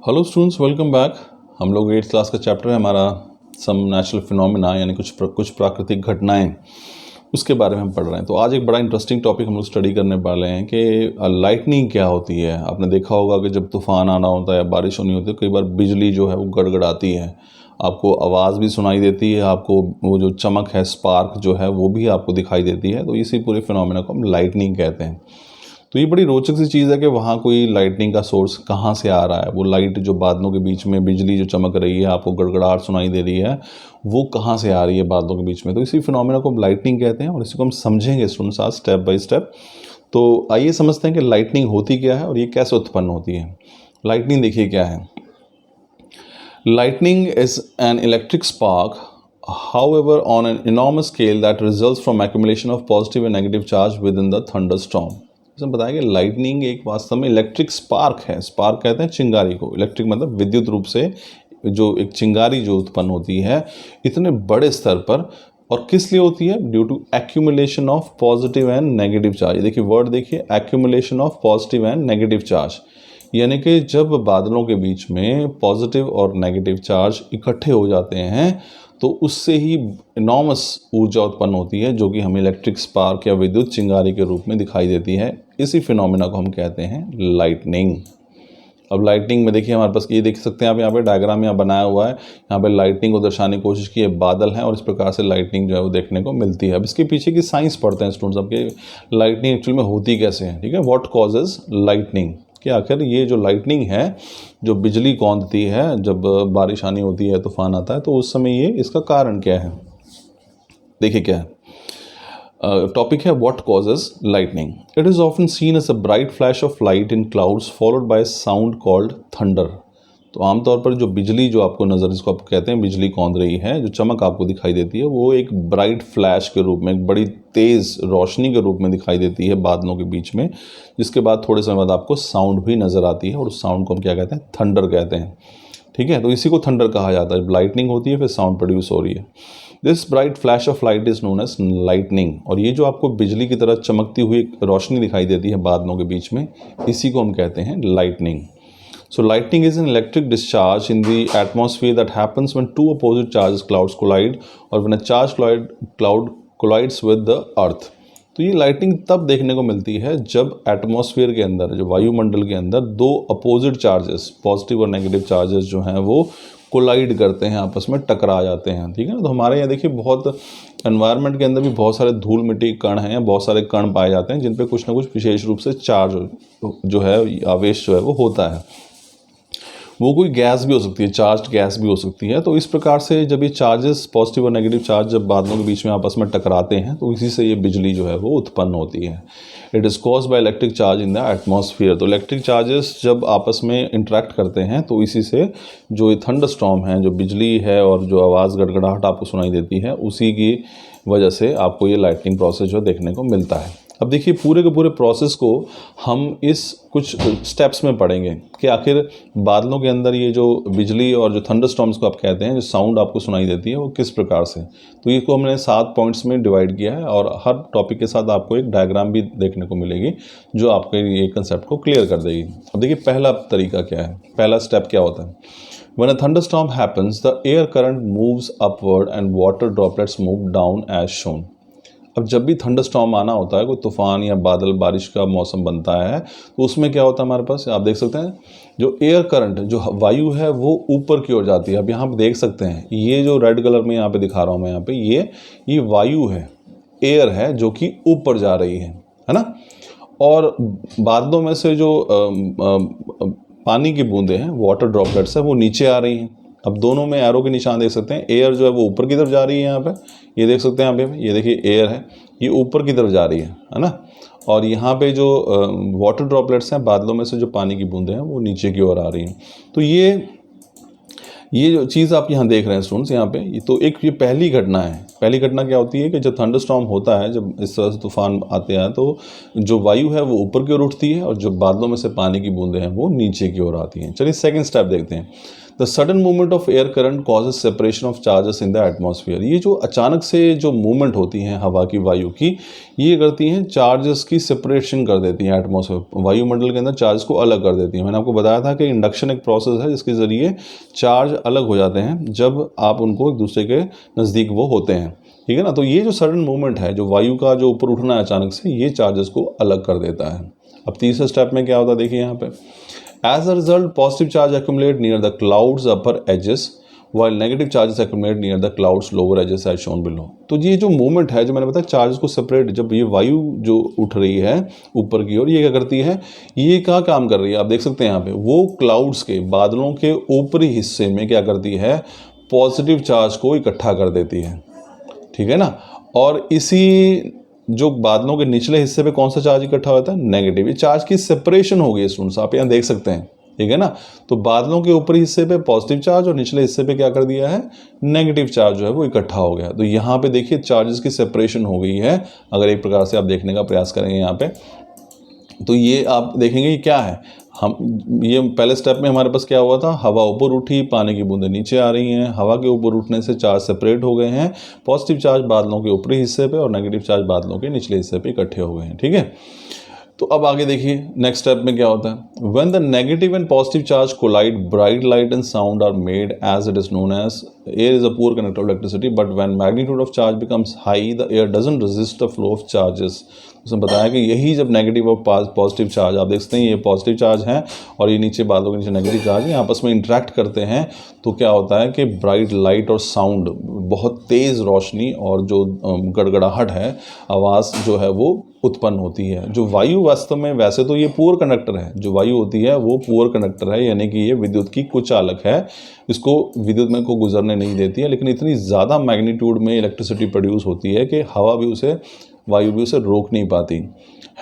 Hello students, welcome back. हम लोग 8th class का चैप्टर है हमारा सम नेचुरल फिनोमेना, यानी कुछ प्राकृतिक घटनाएं, उसके बारे में हम पढ़ रहे हैं। तो आज एक बड़ा इंटरेस्टिंग टॉपिक हम लोग स्टडी करने वाले हैं कि लाइटनिंग क्या होती है। आपने देखा होगा कि जब तूफान आना होता है या बारिश होनी होती है, कई बार बिजली जो है वो गड़गड़ाती है, आपको आवाज़ भी सुनाई देती है, आपको वो जो चमक है, स्पार्क जो है वो भी आपको दिखाई देती है। तो इसी पूरे फिनोमेना को हम लाइटनिंग कहते हैं। तो ये बड़ी रोचक सी चीज़ है कि वहाँ कोई लाइटनिंग का सोर्स कहाँ से आ रहा है। वो लाइट जो बादलों के बीच में बिजली जो चमक रही है, आपको गड़गड़ाहट सुनाई दे रही है, वो कहाँ से आ रही है बादलों के बीच में। तो इसी फिनोमेना को हम लाइटनिंग कहते हैं और इसी को हम समझेंगे स्टूडेंट्स आज स्टेप बाय स्टेप। तो आइए समझते हैं कि लाइटनिंग होती क्या है और ये कैसे उत्पन्न होती है। लाइटनिंग देखिए क्या है। Lightning is an electric spark, however, on an enormous scale that results from accumulation of positive and negative charge within the thunderstorm. इसमें बताया कि लाइटनिंग एक वास्तव में इलेक्ट्रिक स्पार्क है। स्पार्क कहते हैं चिंगारी को। इलेक्ट्रिक मतलब विद्युत रूप से जो एक चिंगारी जो उत्पन्न होती है इतने बड़े स्तर पर, और किस लिए होती है? Due to accumulation of positive and negative charge. देखिए वर्ड देखिए, accumulation of positive and negative charge, यानी कि जब बादलों के बीच में पॉजिटिव और नेगेटिव चार्ज इकट्ठे हो जाते हैं तो उससे ही इनॉर्मस ऊर्जा उत्पन्न होती है, जो कि हमें इलेक्ट्रिक स्पार्क या विद्युत चिंगारी के रूप में दिखाई देती है। इसी फिनोमेना को हम कहते हैं लाइटनिंग। अब लाइटनिंग में देखिए हमारे पास ये देख सकते हैं आप, यहाँ पे डायग्राम यहाँ बनाया हुआ है। यहाँ पे लाइटनिंग को दर्शाने की कोशिश की है, बादल हैं और इस प्रकार से लाइटनिंग जो है वो देखने को मिलती है। अब इसके पीछे की साइंस पढ़ते हैं स्टूडेंट्स, अब कि लाइटनिंग एक्चुअली में होती कैसे है। ठीक है, व्हाट कॉजेज लाइटनिंग, कि आखिर ये जो लाइटनिंग है, जो बिजली कौंधती है जब बारिश आनी होती है, तूफान आता है, तो उस समय ये इसका कारण क्या है। देखिए क्या है, टॉपिक है what causes lightning. It is often seen as a bright flash of light in clouds followed by sound called thunder. तो आमतौर पर जो बिजली जो आपको नज़र, जिसको आप कहते हैं बिजली कौंध रही है, जो चमक आपको दिखाई देती है, वो एक ब्राइट फ्लैश के रूप में, एक बड़ी तेज़ रोशनी के रूप में दिखाई देती है बादलों के बीच में, जिसके बाद थोड़े समय बाद आपको साउंड भी नज़र आती है और उस साउंड को हम क्या कहते हैं? थंडर कहते हैं। ठीक है, तो इसी को थंडर कहा जाता है। जब लाइटनिंग होती है फिर साउंड प्रोड्यूस हो रही है। This bright flash of light is known as lightning. और ये जो आपको बिजली की तरह चमकती हुई रोशनी दिखाई देती है बादलों के बीच में, इसी को हम कहते हैं lightning. So lightning is an electric discharge in the atmosphere that happens when two opposite charges clouds collide or when a charged cloud collides with the earth. तो ये लाइटनिंग तब देखने को मिलती है जब एटमॉस्फेयर के अंदर, जो वायुमंडल के अंदर, दो अपोजिट चार्जेस, पॉजिटिव और नेगेटिव चार्जेस जो हैं वो कोलाइड करते हैं, आपस में टकरा जाते हैं। ठीक है ना। तो हमारे यहाँ देखिए बहुत एनवायरनमेंट के अंदर भी बहुत सारे धूल मिट्टी कण हैं, बहुत सारे कण पाए जाते हैं जिन पे कुछ ना कुछ विशेष रूप से चार्ज जो है, आवेश जो है वो होता है। वो कोई गैस भी हो सकती है, चार्ज्ड गैस भी हो सकती है। तो इस प्रकार से जब ये चार्जेस, पॉजिटिव और नेगेटिव चार्ज जब बादलों के बीच में आपस में टकराते हैं, तो इसी से ये बिजली जो है वो उत्पन्न होती है। It is caused by electric charge in the atmosphere. तो इलेक्ट्रिक चार्जेस जब आपस में इंटरेक्ट करते हैं तो इसी से जो ये थंडरस्टॉर्म है, जो बिजली है और जो आवाज़ गड़गड़ाहट आपको सुनाई देती है, उसी की वजह से आपको ये लाइटनिंग प्रोसेस जो देखने को मिलता है। अब देखिए पूरे के पूरे प्रोसेस को हम इस कुछ स्टेप्स में पढ़ेंगे कि आखिर बादलों के अंदर ये जो बिजली और जो थंडरस्टॉर्म्स को आप कहते हैं, जो साउंड आपको सुनाई देती है, वो किस प्रकार से। तो ये को हमने 7 पॉइंट्स में डिवाइड किया है और हर टॉपिक के साथ आपको एक डायग्राम भी देखने को मिलेगी जो आपके ये कंसेप्ट को क्लियर कर देगी। अब देखिए पहला तरीका क्या है, पहला स्टेप क्या होता है। When a thunderstorm happens, the air current moves upward and water droplets move down as shown. अब जब भी थंडरस्टॉर्म आना होता है, कोई तूफान या बादल बारिश का मौसम बनता है, तो उसमें क्या होता है हमारे पास, आप देख सकते हैं जो एयर करंट, जो वायु है, वो ऊपर की ओर जाती है। अब यहाँ पे देख सकते हैं ये जो रेड कलर में यहाँ पे दिखा रहा हूँ मैं, यहाँ पे ये वायु है, एयर है, जो कि ऊपर जा रही है ना। और बादलों में से जो पानी की बूंदें हैं, वाटर ड्रॉपलेट्स है, वो नीचे आ रही हैं। अब दोनों में एरो के निशान देख सकते हैं। एयर जो है वो ऊपर की तरफ जा रही है, यहाँ पे ये देख सकते हैं। यहाँ पे ये देखिए एयर है, ये ऊपर की तरफ जा रही है ना। और यहाँ पे जो वाटर ड्रॉपलेट्स हैं, बादलों में से जो पानी की बूंदें हैं, वो नीचे की ओर आ रही हैं। तो ये जो चीज़ आप यहाँ देख रहे हैं स्टूडेंट्स, यहाँ पे तो एक ये पहली घटना है। पहली घटना क्या होती है कि जब थंडरस्टॉर्म होता है, जब इस तरह से तूफान आते हैं, तो जो वायु है वो ऊपर की ओर उठती है और जो बादलों में से पानी की बूंदें हैं वो नीचे की ओर आती हैं। चलिए सेकंड स्टेप देखते हैं। The sudden movement of air current causes separation of charges in the atmosphere. ये जो अचानक से जो मूवमेंट होती हैं हवा की, वायु की, ये करती हैं चार्जेस की सेपरेशन कर देती हैं एटमॉस्फेयर, वायुमंडल के अंदर चार्ज को अलग कर देती हैं। मैंने आपको बताया था कि इंडक्शन एक प्रोसेस है जिसके ज़रिए चार्ज अलग हो जाते हैं जब आप उनको एक दूसरे के नज़दीक वो होते हैं, ठीक है ना। तो ये जो सडन मूवमेंट है, जो वायु का जो ऊपर उठना है अचानक से, ये चार्जेस को अलग कर देता है। अब तीसरे स्टेप में क्या होता है देखिए यहाँ पे, as a result positive charge accumulate near the clouds upper edges while negative charges accumulate near the clouds lower edges as shown below. तो ये जो मूवमेंट है, जो मैंने बताया चार्जेस को सेपरेट, जब ये वायु जो उठ रही है ऊपर की ओर, ये क्या करती है, ये क्या काम कर रही है आप देख सकते हैं यहाँ पे, वो क्लाउड्स के, बादलों के ऊपरी हिस्से में क्या करती है, पॉजिटिव चार्ज को इकट्ठा कर देती है, ठीक है ना। और इसी जो बादलों के निचले हिस्से पे कौन सा चार्ज इकट्ठा होता है, नेगेटिव। ये चार्ज की सेपरेशन हो गई स्टूडेंट्स, आप यहाँ देख सकते हैं, ठीक है ना। तो बादलों के ऊपरी हिस्से पे पॉजिटिव चार्ज और निचले हिस्से पे क्या कर दिया है, नेगेटिव चार्ज जो है वो इकट्ठा हो गया। तो यहाँ पे देखिए चार्जेस की सेपरेशन हो गई है। अगर एक प्रकार से आप देखने का प्रयास करेंगे यहाँ पे, तो ये आप देखेंगे ये क्या है, हम ये पहले स्टेप में हमारे पास क्या हुआ था, हवा ऊपर उठी, पानी की बूंदें नीचे आ रही हैं, हवा के ऊपर उठने से चार्ज सेपरेट हो गए हैं, पॉजिटिव चार्ज बादलों के ऊपरी हिस्से पे और नेगेटिव चार्ज बादलों के निचले हिस्से पे इकट्ठे हो गए हैं, ठीक है। तो अब आगे देखिए नेक्स्ट स्टेप में क्या होता है, when the negative and positive charge collide bright light and sound are made as it is known as air is a poor conductor of electricity but when magnitude of charge becomes high the air doesn't resist the flow of charges. उसने बताया कि यही जब negative और positive charge, आप देख सकते हैं ये पॉजिटिव चार्ज हैं और ये नीचे बादलों के नीचे नेगेटिव चार्ज है, आपस में इंटरेक्ट करते हैं, तो क्या होता है कि ब्राइट लाइट और साउंड, बहुत तेज़ रोशनी और जो गड़गड़ाहट है, आवाज़ जो है वो उत्पन्न होती है। जो वायु वास्तव में, वैसे तो ये पुअर कंडक्टर है, जो वायु होती है वो पुअर कंडक्टर है, यानी कि ये विद्युत की कुचालक है, इसको विद्युत में को गुजरने नहीं देती है, लेकिन इतनी ज़्यादा मैग्नीट्यूड में इलेक्ट्रिसिटी प्रोड्यूस होती है कि हवा भी उसे, वायु भी उसे रोक नहीं पाती।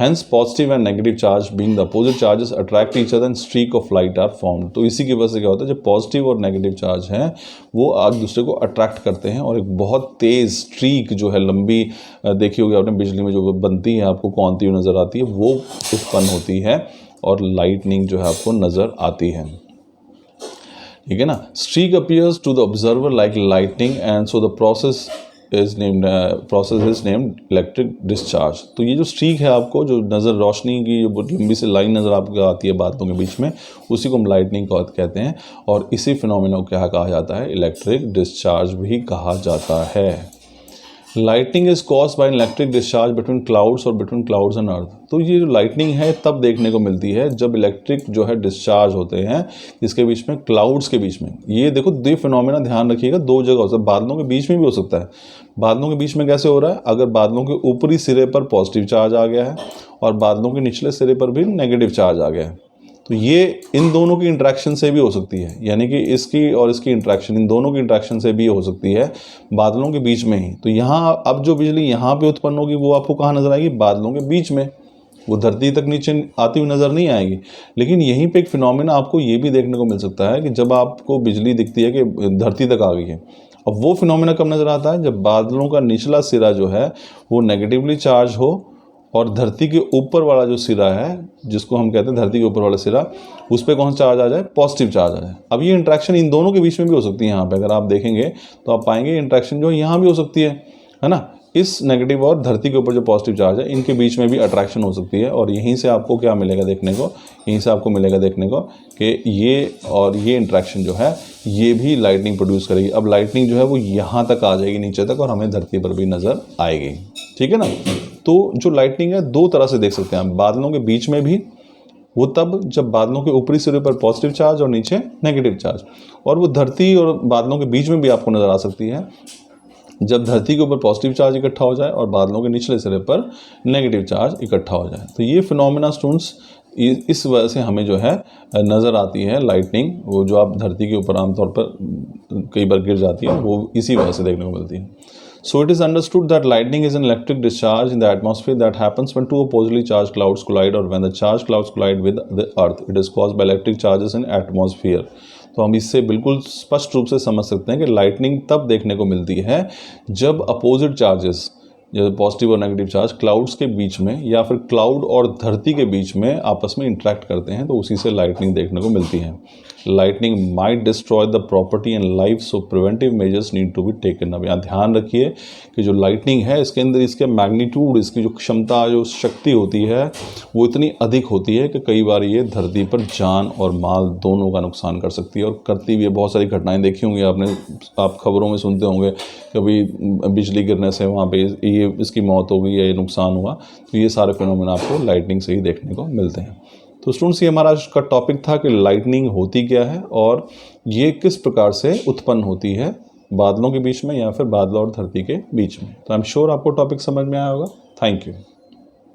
Hence positive and negative charge being the opposite charges attract each other and streak of light are formed. तो इसी की वजह से क्या होता है, जब पॉजिटिव और नेगेटिव चार्ज हैं वो एक दूसरे को अट्रैक्ट करते हैं और एक बहुत तेज़ स्ट्रीक जो है, लंबी, देखी होगी आपने बिजली में जो बनती है, आपको कौनती हुई नज़र आती है, वो उत्पन्न होती है और लाइटनिंग जो है आपको नज़र आती है, ठीक है ना। Streak appears to the observer like lightning and so the process is named electric discharge. तो ये जो स्ट्रीक है आपको, जो नज़र, रोशनी की जो लंबी सी लाइन नज़र आपको आती है बादलों के बीच में, उसी को हम लाइटनिंग कहते हैं और इसी फिनोमेना को क्या कहा जाता है, इलेक्ट्रिक डिस्चार्ज भी कहा जाता है। Lightning is cause by electric discharge between clouds और बिटवीन क्लाउड्स एंड अर्थ। तो ये जो लाइटनिंग है तब देखने को मिलती है जब इलेक्ट्रिक जो है डिस्चार्ज होते हैं इसके बीच में, क्लाउड्स के बीच में। ये देखो दो फिनोमेना ध्यान रखिएगा, दो जगह हो सकता है, बादलों के बीच में भी हो सकता है। बादलों के बीच में कैसे हो रहा है, अगर बादलों के ऊपरी सिरे पर पॉजिटिव चार्ज आ गया है और बादलों के निचले सिरे पर भी नेगेटिव चार्ज आ गया है, तो ये इन दोनों की इंट्रैक्शन से भी हो सकती है, यानी कि इसकी और इसकी इंट्रैक्शन, इन दोनों की इंट्रैक्शन से भी हो सकती है बादलों के बीच में ही। तो यहाँ अब जो बिजली यहाँ पे उत्पन्न होगी वो आपको कहाँ नज़र आएगी, बादलों के बीच में, वो धरती तक नीचे आती हुई नज़र नहीं आएगी। लेकिन यहीं पे एक फिनोमेना आपको ये भी देखने को मिल सकता है कि जब आपको बिजली दिखती है कि धरती तक आ गई है, अब वो फिनोमेना कब नज़र आता है, जब बादलों का निचला सिरा जो है वो नेगेटिवली चार्ज हो और धरती के ऊपर वाला जो सिरा है, जिसको हम कहते हैं धरती के ऊपर वाला सिरा, उस पर कौन सा चार्ज आ जाए, पॉजिटिव चार्ज आ जाए। अब ये इंट्रैक्शन इन दोनों के बीच में भी हो सकती है। यहाँ पे अगर आप देखेंगे तो आप पाएंगे इंट्रैक्शन जो यहाँ भी हो सकती है ना। इस नेगेटिव और धरती के ऊपर जो पॉजिटिव चार्ज है, इनके बीच में भी अट्रैक्शन हो सकती है और यहीं से आपको क्या मिलेगा देखने को, यहीं से आपको मिलेगा देखने को कि ये और ये इंट्रैक्शन जो है ये भी लाइटनिंग प्रोड्यूस करेगी। अब लाइटनिंग जो है वो यहाँ तक आ जाएगी नीचे तक और हमें धरती पर भी नज़र आएगी, ठीक है ना। तो जो लाइटनिंग है दो तरह से देख सकते हैं हम, बादलों के बीच में भी, वो तब जब बादलों के ऊपरी सिरे पर पॉजिटिव चार्ज और नीचे नेगेटिव चार्ज, और वो धरती और बादलों के बीच में भी आपको नज़र आ सकती है जब धरती के ऊपर पॉजिटिव चार्ज इकट्ठा हो जाए और बादलों के निचले सिरे पर नेगेटिव चार्ज इकट्ठा हो जाए। तो ये फिनोमेना स्टूडेंट्स इस वजह से हमें जो है नज़र आती है लाइटनिंग, वो जो आप धरती के ऊपर आमतौर पर कई बार गिर जाती है, वो इसी वजह से देखने को मिलती है। So it is understood that lightning is an electric discharge in the atmosphere that happens when two oppositely charged clouds collide or when the charged clouds collide with the earth. It is caused by electric charges in atmosphere. तो हम इससे बिल्कुल स्पष्ट रूप से समझ सकते हैं कि लाइटनिंग तब देखने को मिलती है जब अपोजिट चार्जेस, जैसे पॉजिटिव और नेगेटिव चार्ज क्लाउड्स के बीच में या फिर क्लाउड और धरती के बीच में आपस में इंटरेक्ट करते हैं, तो उसी से लाइटनिंग देखने को मिलती है। lightning might destroy the property and life, so preventive measures need to be taken। अब यहाँ ध्यान रखिए कि जो लाइटनिंग है इसके अंदर इसके मैग्नीट्यूड, इसकी जो क्षमता, जो शक्ति होती है वो इतनी अधिक होती है कि कई बार ये धरती पर जान और माल दोनों का नुकसान कर सकती है और करती भी है। बहुत सारी घटनाएं देखी होंगी आपने, आप खबरों में सुनते होंगे कभी बिजली गिरने से वहाँ पे ये इसकी मौत हो गई या ये नुकसान हुआ। तो ये सारे फिनोमेना आपको लाइटनिंग से ही देखने को मिलते हैं। तो स्टूडेंट्स, ये हमारा आज का टॉपिक था कि लाइटनिंग होती क्या है और ये किस प्रकार से उत्पन्न होती है, बादलों के बीच में या फिर बादलों और धरती के बीच में। तो आई एम श्योर आपको टॉपिक समझ में आया होगा। Thank you.